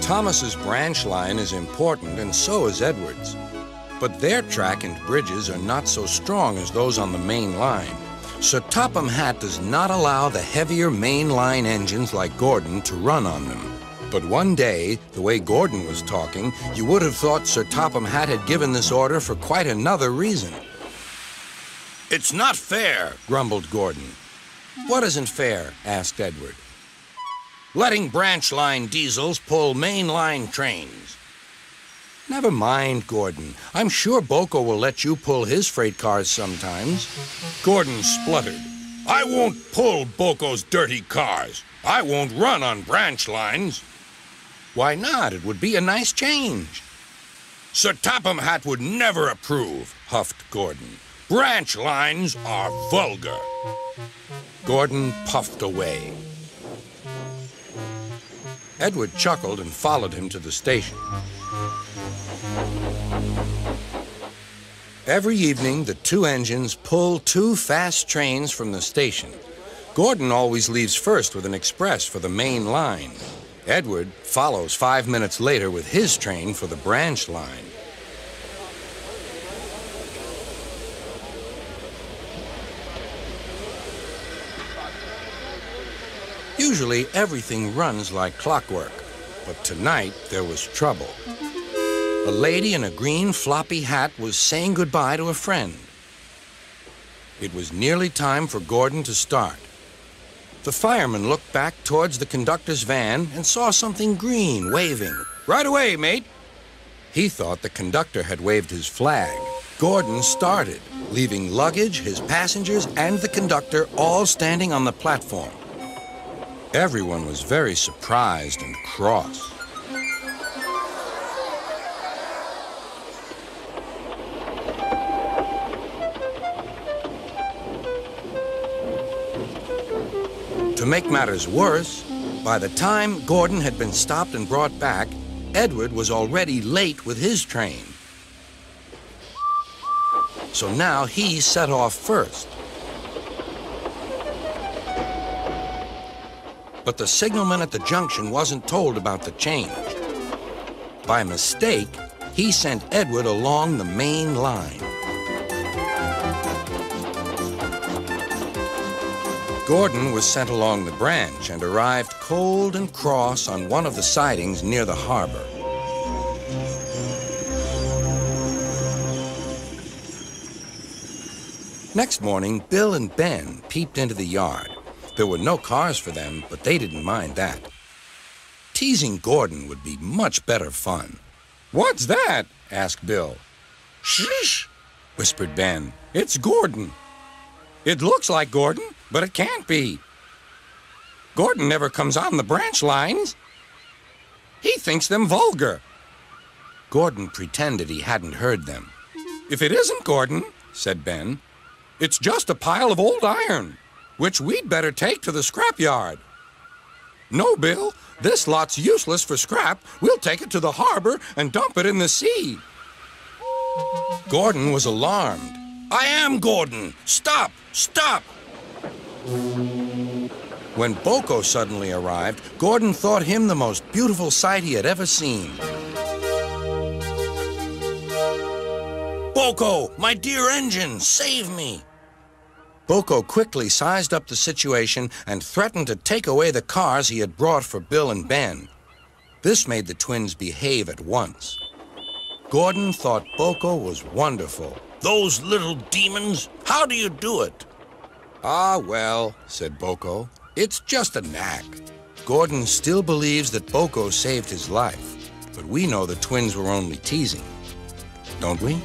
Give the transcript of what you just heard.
Thomas's branch line is important, and so is Edward's. But their track and bridges are not so strong as those on the main line. Sir Topham Hatt does not allow the heavier main line engines like Gordon to run on them. But one day, the way Gordon was talking, you would have thought Sir Topham Hatt had given this order for quite another reason. "It's not fair," grumbled Gordon. "What isn't fair?" asked Edward. "Letting branch line diesels pull main line trains." "Never mind, Gordon. I'm sure Boko will let you pull his freight cars sometimes." Gordon spluttered. "I won't pull Boko's dirty cars. I won't run on branch lines." "Why not? It would be a nice change." "Sir Topham Hatt would never approve," huffed Gordon. "Branch lines are vulgar." Gordon puffed away. Edward chuckled and followed him to the station. Every evening, the two engines pull two fast trains from the station. Gordon always leaves first with an express for the main line. Edward follows 5 minutes later with his train for the branch line. Usually, everything runs like clockwork, but tonight there was trouble. A lady in a green floppy hat was saying goodbye to a friend. It was nearly time for Gordon to start. The fireman looked back towards the conductor's van and saw something green waving. "Right away, mate." He thought the conductor had waved his flag. Gordon started, leaving luggage, his passengers, and the conductor all standing on the platform. Everyone was very surprised and cross. To make matters worse, by the time Gordon had been stopped and brought back, Edward was already late with his train. So now he set off first. But the signalman at the junction wasn't told about the change. By mistake, he sent Edward along the main line. Gordon was sent along the branch and arrived cold and cross on one of the sidings near the harbor. Next morning, Bill and Ben peeped into the yard. There were no cars for them, but they didn't mind that. Teasing Gordon would be much better fun. "What's that?" asked Bill. "Shh," whispered Ben. "It's Gordon." "It looks like Gordon, but it can't be. Gordon never comes on the branch lines. He thinks them vulgar." Gordon pretended he hadn't heard them. "If it isn't Gordon," said Ben, "it's just a pile of old iron, which we'd better take to the scrapyard." "No, Bill, this lot's useless for scrap. We'll take it to the harbor and dump it in the sea." Gordon was alarmed. "I am Gordon. Stop! Stop!" When Boko suddenly arrived, Gordon thought him the most beautiful sight he had ever seen. "Boko, my dear engine, save me!" Boko quickly sized up the situation and threatened to take away the cars he had brought for Bill and Ben. This made the twins behave at once. Gordon thought Boko was wonderful. "Those little demons, how do you do it?" "Ah, well," said Boko, "it's just a knack." Gordon still believes that Boko saved his life, but we know the twins were only teasing, don't we?